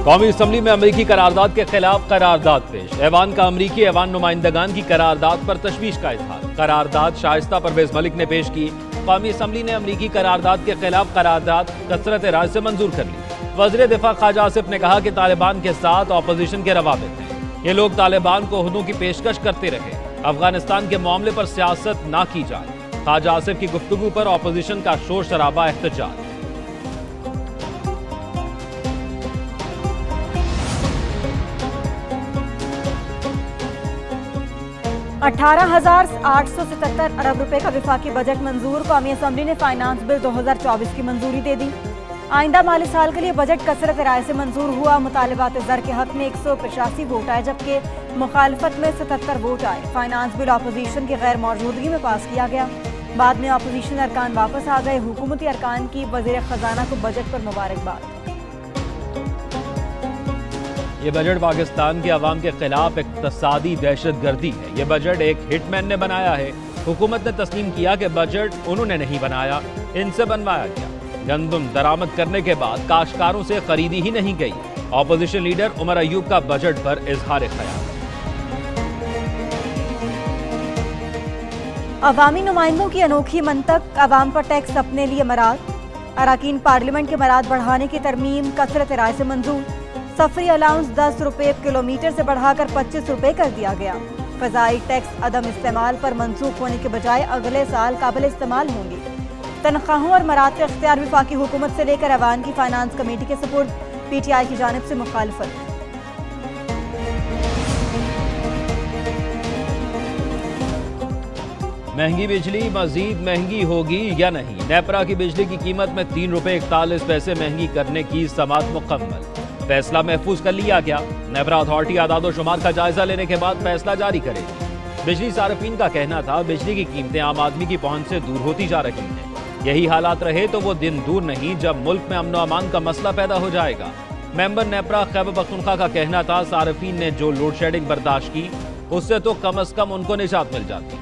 कौमी असम्बली में अमरीकी करारदाद के खिलाफ करारदाद पेश। ऐवान का अमरीकी ऐवान नुमाइंदगान की करारदाद पर तशवीश का इजहार। करारदाद शाइस्ता परवेज मलिक ने पेश की। कौमी असम्बली ने अमरीकी करारदाद के खिलाफ करारदाद कसरत राय से मंजूर कर ली। वज़ीर दिफा ख्वाजा आसिफ ने कहा कि तालिबान के साथ अपोजिशन के रवाबित हैं। ये लोग तालिबान को ओहदों की पेशकश करते रहे। अफगानिस्तान के मामले पर सियासत ना की जाए। ख्वाजा आसिफ की गुफ्तगू पर अपोजिशन का शोर शराबा एहतजाज। 18,877 अरब रुपए का विफाकी बजट मंजूर। कौमी असम्बली ने फाइनेंस बिल 2024 की मंजूरी दे दी। आइंदा माली साल के लिए बजट कसरत राय से मंजूर हुआ। मुतालिबात ज़र के हक में 185 वोट आए जबकि मुखालफत में 77 वोट आए। फाइनेंस बिल अपोजिशन की गैर मौजूदगी में पास किया गया। बाद में अपोजिशन अरकान वापस आ गए। हुकूमती अरकान की वज़ीर ख़जाना को बजट पर मुबारकबाद। ये बजट पाकिस्तान के अवाम के खिलाफ इक़्तिसादी दहशतगर्दी है। ये बजट एक हिटमैन ने बनाया है। हुकूमत ने तस्लीम किया कि बजट उन्होंने नहीं बनाया, इनसे बनवाया गया। गंदम दरामद करने के बाद काश्तकारों से खरीदी ही नहीं गई। अपोजिशन लीडर उमर अयूब का बजट पर इजहार ख्याल। अवामी नुमाइंदों की अनोखी मंतक, अवाम पर टैक्स अपने लिए मराद। अरकान पार्लियामेंट के मराद बढ़ाने की तरमीम कसरत राय से मंजूर। सफरी अलाउंस 10 रुपये किलोमीटर से बढ़ाकर 25 रुपये कर दिया गया। फ़ज़ाई टैक्स अदम इस्तेमाल पर मनसूख होने के बजाय अगले साल काबिल इस्तेमाल होंगे। तनख्वाहों और मराद का इख्तियार विफाकी हुकूमत से लेकर अवान की फाइनेंस कमेटी के सपुर्द। PTI की जानिब से मुखालफत। महंगी बिजली मजीद महंगी होगी या नहीं? नेपरा की बिजली की कीमत में 3 रुपये 41 पैसे महंगी करने की समाअत मुकम्मल। फैसला महफूज कर लिया गया। नेपरा अथॉरिटी आदादोशुमार का जायजा लेने के बाद फैसला जारी करेगी। बिजली सार्फिन का कहना था बिजली की कीमतें आम आदमी की पहुंच से दूर होती जा रही हैं। यही हालात रहे तो वो दिन दूर नहीं जब मुल्क में अमन अमान का मसला पैदा हो जाएगा। मेंबर नेपरा खैबर पख्तूनख्वा का कहना था सार्फिन ने जो लोड शेडिंग बर्दाश्त की उससे तो कम अज कम उनको निजात मिल जाती।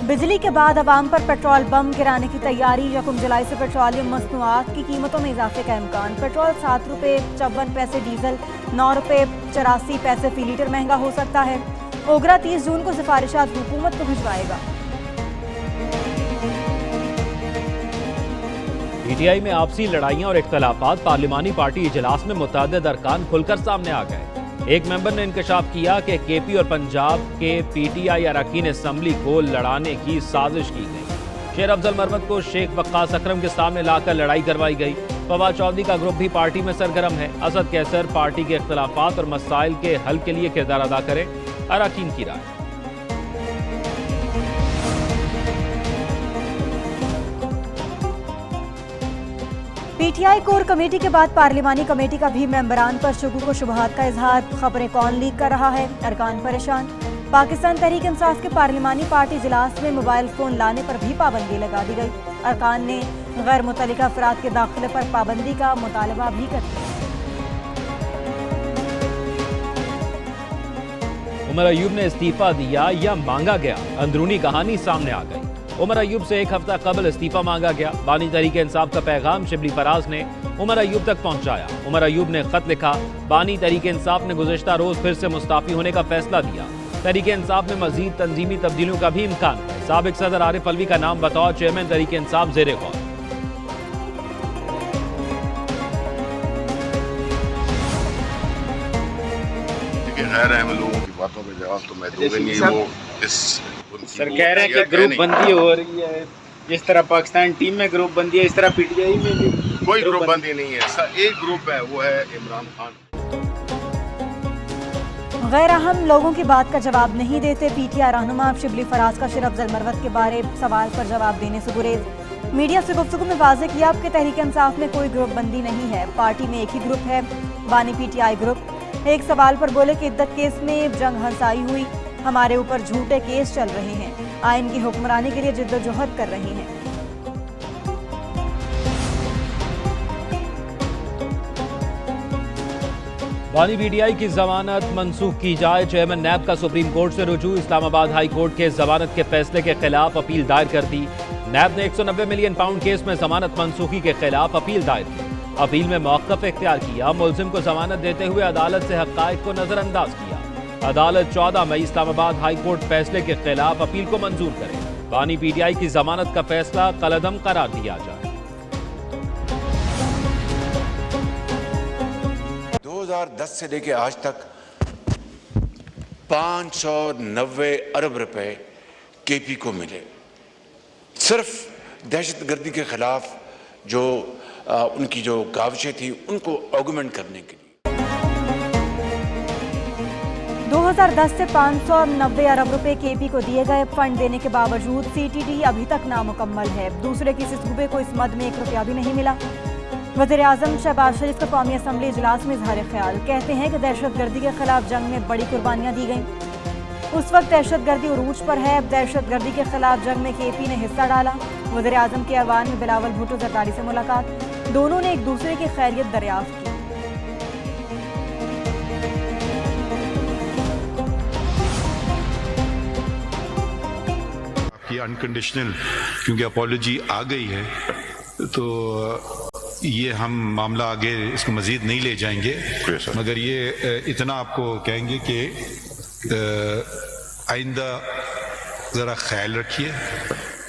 बिजली के बाद अवाम पर पेट्रोल बम गिराने की तैयारी। 1 जुलाई से पेट्रोलियम मसनूआत की कीमतों में इजाफे का इम्कान। पेट्रोल 7 रुपये 54 पैसे, डीजल 9 रुपये 84 पैसे फी लीटर महंगा हो सकता है। ओगरा 30 जून को सिफारिशात हुकूमत को भिजवाएगा। PTI में आपसी लड़ाइयां और इख्तलाफात। पार्लिमानी पार्टी इजलास में मुतअद्दिद अरकान खुलकर सामने आ गए। एक मेंबर ने इंकशाफ किया कि KP और पंजाब के PTI अरकान असम्बली को लड़ाने की साजिश की गई। शेर अफजल मरवत को शेख वक्कास अकरम के सामने लाकर लड़ाई करवाई गई। फवाद चौधरी का ग्रुप भी पार्टी में सरगर्म है। असद कैसर पार्टी के इख्तलाफात और मसाइल के हल के लिए किरदार अदा करें, अरकान की राय। PTI कोर कमेटी के बाद पार्लिमानी कमेटी का भी मेंबरान पर शुगू को शुबहात का इजहार। खबरें कौन लीक कर रहा है, अरकान परेशान। पाकिस्तान तहरीक इंसाफ के पार्लिमानी पार्टी इजलास में मोबाइल फोन लाने पर भी पाबंदी लगा दी गई। अरकान ने गैर मुतल्लिका अफराद के दाखिले पर पाबंदी का मुतालबा भी कर दिया। उमर अयूब ने इस्तीफा दिया या मांगा गया, अंदरूनी कहानी सामने आ गई। उमर अयूब से एक हफ्ता कबल इस्तीफा मांगा गया। बानी तहरीक इंसाफ का पैगाम शिबली फराज ने उमर अयूब तक पहुंचाया। उमर अयूब ने खत लिखा। बानी तहरीक इंसाफ ने गुज़िश्ता रोज फिर से मुस्ताफी होने का फैसला दिया। तहरीक इंसाफ में मजीद तंजीमी तब्दीलियों का भी इम्कान है। साबिक सदर आरिफ अलवी का नाम बतौर चेयरमैन तहरीक इंसाफ ज़ेरे गौर। गैर अहम लोगों की बातों का जवाब तो मैं दूंगा नहीं। वो इस सर कह रहे हैं कि ग्रुप बंदी हो रही है। जिस तरह पाकिस्तान टीम में ग्रुप बंदी है, इस तरह PTI में भी कोई ग्रुप बंदी नहीं है। सर एक ग्रुप है, वो है इमरान खान। गैर अहम लोगों की बात का जवाब नहीं देते। PTI रहनुमा शिबली फराज का शेर अफजल मरवत के बारे सवाल पर जवाब देने से गुरेज। मीडिया से गुफ्तगू में वाज़ेह किया कि तहरीक इंसाफ में कोई ग्रुप बंदी नहीं है। पार्टी में एक ही ग्रुप है, बानी PTI ग्रुप। एक सवाल पर बोले कि इद्दत केस में जंग हंसाई हुई, हमारे ऊपर झूठे केस चल रहे हैं, आइन की हुक्मरानी के लिए जिद्दोजहद कर रहे हैं। बानी पीटीआई की जमानत मंसूख की जाए। चेयरमैन नैब का सुप्रीम कोर्ट से रुजू। इस्लामाबाद हाई कोर्ट के जमानत के फैसले के खिलाफ अपील दायर कर दी। नैब ने 190 मिलियन पाउंड केस में जमानत मंसूखी के खिलाफ अपील दायर की। अपील में मौक़िफ़ इख्तियार किया। मुलजिम को जमानत देते हुए अदालत से हक़ाइक़ को नजरअंदाज किया। अदालत 14 मई इस्लामाबाद हाई कोर्ट फैसले के खिलाफ अपील को मंजूर करे। बानी पीटीआई की जमानत का फैसला कलअदम करार दिया जाए। 2010 से लेकर आज तक 590 अरब रुपए केपी को मिले, सिर्फ दहशतगर्दी के खिलाफ जो उनकी जो काविशें थी उनको ऑगमेंट करने के लिए। 2010 से 590 अरब रुपए केपी को दिए गए। फंड देने के बावजूद सीटीडी अभी तक नामुकम्मल है। दूसरे किसी सूबे को इस मद में 1 रुपया भी नहीं मिला। वज़ीर-ए-आज़म शहबाज शरीफ का कौमी असम्बली इजलास में इजहार ख्याल। कहते हैं कि दहशतगर्दी के खिलाफ जंग में बड़ी कुर्बानियां दी गईं। उस वक्त दहशतगर्दी उरूज पर है। अब दहशतगर्दी के खिलाफ जंग में केपी ने हिस्सा डाला। वज़ीर-ए-आज़म के ऐवान में बिलावल भुट्टो जरदारी से मुलाकात। दोनों ने एक दूसरे की खैरियत दरियाफ्त की। ये अनकंडीशनल क्योंकि अपॉलॉजी आ गई है तो ये हम मामला आगे इसको मजीद नहीं ले जाएंगे, मगर ये इतना आपको कहेंगे कि आइंदा ज़रा ख्याल रखिए,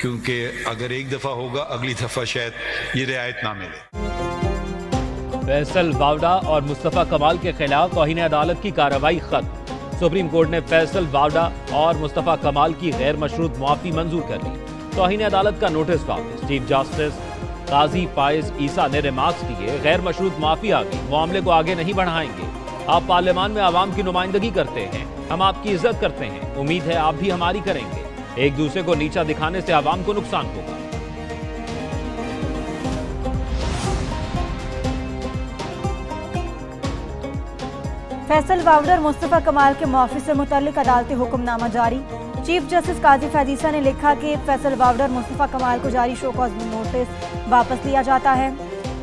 क्योंकि अगर एक दफ़ा होगा अगली दफ़ा शायद ये रियायत ना मिले। फैसल वावडा और मुस्तफ़ा कमाल के खिलाफ तौहीन अदालत की कार्रवाई खत्म। सुप्रीम कोर्ट ने फैसल वावडा और मुस्तफ़ा कमाल की गैर मशरूत मुआफ़ी मंजूर कर ली। तौहीन अदालत का नोटिस वापस। चीफ जस्टिस काजी फाइज ईसा ने रिमार्क्स दिए, गैर मशरूत माफी आ गई, मामले को आगे नहीं बढ़ाएंगे। आप पार्लियामान में आवाम की नुमाइंदगी करते हैं, हम आपकी इज्जत करते हैं, उम्मीद है आप भी हमारी करेंगे। एक दूसरे को नीचा दिखाने से आवाम को नुकसान होगा। फैसल वावडा और मुस्तफ़ा कमाल के मुआफ़ी से मुतल्लिक अदालती हुक्मनामा जारी। चीफ जस्टिस काजी फैजीसा ने लिखा कि फैसल वावडा और मुस्तफ़ा कमाल को जारी शो कॉज नोटिस वापस लिया जाता है।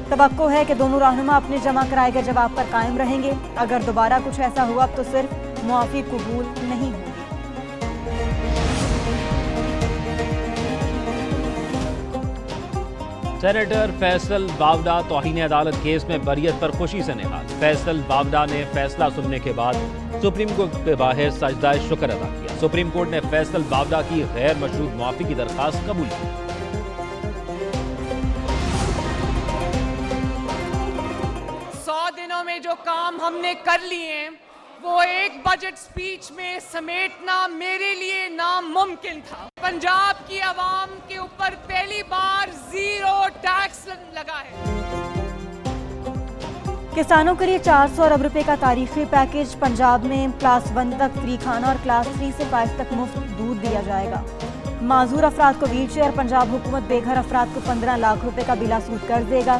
तवक्को है कि दोनों रहनुमा अपने जमा कराए गए जवाब पर कायम रहेंगे। अगर दोबारा कुछ ऐसा हुआ तो सिर्फ मुआफ़ी कबूल नहीं होगी। सेनेटर फैसल वावडा तौहीन अदालत केस में बरियत पर खुशी से निहाल। फैसल वावडा ने फैसला सुनने के बाद सुप्रीम कोर्ट के बाहर सजदाए शुक्र अदा किया। सुप्रीम कोर्ट ने फैसल वावडा की गैर मशरूत मुआफ़ी की दरखास्त कबूल की। 100 दिनों में जो काम हमने कर लिए वो एक बजट स्पीच में समेटना मेरे लिए नामुमकिन था। पंजाब की आवाम के ऊपर पहली बार 0 टैक्स लगा है। किसानों के लिए 400 अरब रुपए का तारीखी पैकेज। पंजाब में क्लास 1 तक फ्री खाना और क्लास 3 से 5 तक मुफ्त दूध दिया जाएगा। माजूर अफराद को व्हील चेयर। पंजाब हुकूमत बेघर अफराद को 15 लाख रुपए का बिला सूद कर्ज देगा।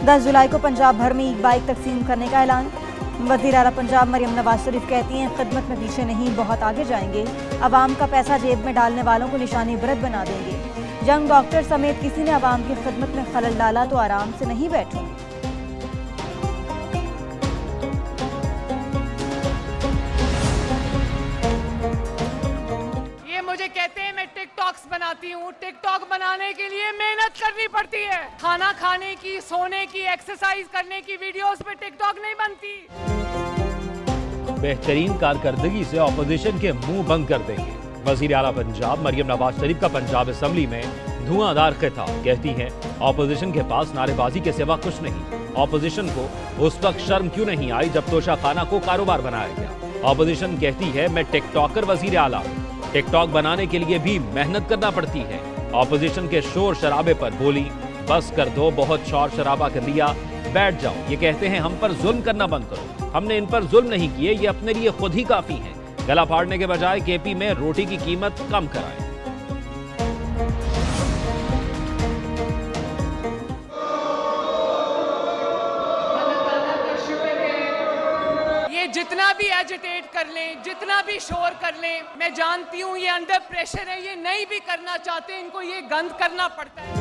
10 जुलाई को पंजाब भर में ई बाइक तकसीम करने का ऐलान। वज़ीर आला पंजाब मरियम नवाज शरीफ कहती हैं, खिदमत में पीछे नहीं, बहुत आगे जाएंगे। अवाम का पैसा जेब में डालने वालों को निशानी इबरत बना देंगे। यंग डॉक्टर समेत किसी ने अवाम की खिदमत में खलल डाला तो आराम से नहीं बैठूंगी। ये मुझे कहते हैं मैं टिकटॉक्स बनाती हूँ। टिकटॉक बनाने के लिए मेहनत करनी पड़ती है। खाना खाने की, सोने की, एक्सरसाइज करने की वीडियोस पे टिकटॉक नहीं बनती। बेहतरीन कारकर्दगी से ऑपोजिशन के मुंह बंद कर देंगे। वज़ीर आला पंजाब मरियम नवाज शरीफ का पंजाब असम्बली में धुआंधार खिताब। कहती हैं, ऑपोजिशन के पास नारेबाजी के सिवा कुछ नहीं। ऑपोजिशन को उस वक्त शर्म क्यों नहीं आई जब तोशा खाना को कारोबार बनाया गया। ऑपोजिशन कहती है, मैं टिकटॉकर वज़ीर आला। टिकटॉक बनाने के लिए भी मेहनत करना पड़ती है। ऑपोजिशन के शोर शराबे पर बोली, बस कर दो, बहुत शोर शराबा कर लिया, बैठ जाओ। ये कहते हैं हम पर जुल्म करना बंद करो। हमने इन पर जुल्म नहीं किए, ये अपने लिए खुद ही काफी हैं। गला फाड़ने के बजाय केपी में रोटी की कीमत कम कराएं। जितना भी एजिटेट कर लें, जितना भी शोर कर लें, मैं जानती हूँ ये अंडर प्रेशर है, ये नहीं भी करना चाहते, इनको ये गंद करना पड़ता है।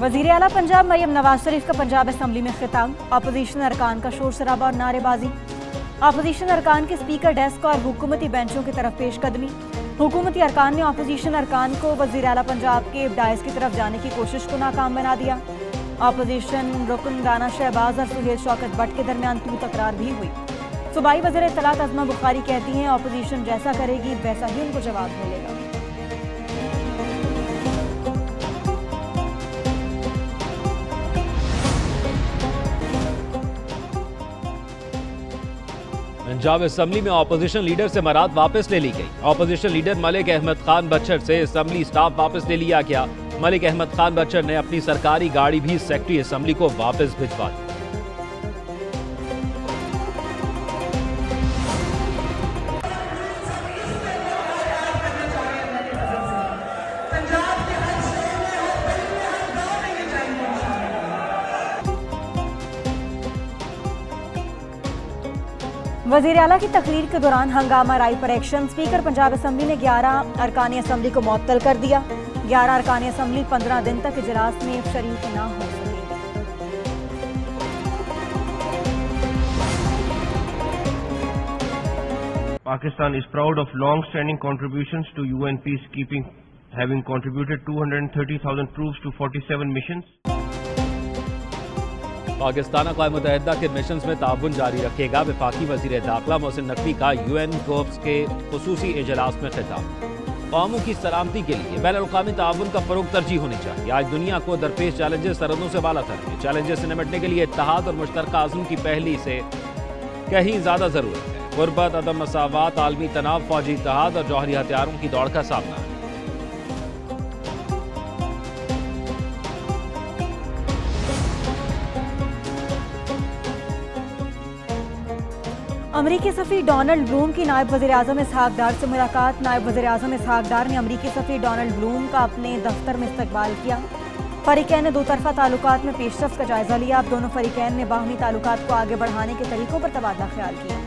वजीर आला पंजाब मरियम नवाज शरीफ का पंजाब असम्बली में खिताब, अपोजिशन अरकान का शोर शराबा और नारेबाजी। अपोजिशन अरकान के स्पीकर डेस्क और हुकूमती बेंचों की तरफ पेशकदमी। हुकूमती अरकान ने अपोजिशन अरकान को वजीर आला पंजाब के डायस की तरफ जाने की कोशिश को नाकाम बना दिया। अपोजिशन रुकन राना शहबाज और सुहेल शौकत भट्ट के दरमियान तू तकरार भी हुई। सूबाई वज़ीर इत्तलात अज़मा बुखारी कहती हैं अपोजिशन जैसा करेगी वैसा ही उनको जवाब मिलेगा। पंजाब असम्बली में ऑपोजिशन लीडर से मराद वापस ले ली गई। ऑपोजिशन लीडर मलिक अहमद खान बच्चर से असम्बली स्टाफ वापस ले लिया गया। मलिक अहमद खान बच्चर ने अपनी सरकारी गाड़ी भी सेक्रेटरी असम्बली को वापस भिजवा दी। वज़ीर आला की तकरीर के दौरान हंगामा राय पर एक्शन। स्पीकर पंजाब असम्बली ने 11 अरकानी असम्बली को मुअत्तल कर दिया। 11 अरकानी असम्बली 15 दिन तक इजलास में शरीक न हो सके। Pakistan is proud of long-standing contributions to UN peacekeeping, having contributed 230,000 troops to 47 missions. Pakistan अक़वाम मुत्तहिदा के मिशंस में ताउन जारी रखेगा। वफाकी वज़ीर दाखिला मोहसिन नकवी का UN कोप्स के खुसूसी इजलास में खिताब। कौमों की सलामती के लिए बैनुल-अक़वामी ताउन का फ़रोग़ तरजीह होनी चाहिए। आज दुनिया को दरपेश चैलेंजेस सरहदों से बाला तर हैं। चैलेंजेस से निपटने के लिए इत्तेहाद और मुश्तरका अज़्म की पहली से कहीं ज़्यादा ज़रूरत है। गुर्बत, अदम मसावात, आलमी तनाव, फौजी इत्तेहाद और जौहरी हथियारों की दौड़ का सामना है। अमरीकी सफ़ीर डोनाल्ड ब्लूम की नायब वज़ीर आज़म इसहाक़ डार से मुलाकात। नायब वज़ीर आज़म इसहाक़ डार ने अमरीकी सफ़ीर डोनाल्ड ब्लूम का अपने दफ्तर में इस्तकबाल किया। फ़रीक़ैन ने दो तरफ़ा ताल्लुकात में पेशरफ़्त का जायज़ा लिया। अब दोनों फ़रीक़ैन ने बाहमी ताल्लुकात को आगे बढ़ाने के तरीक़ों पर तबादला ख्याल किया।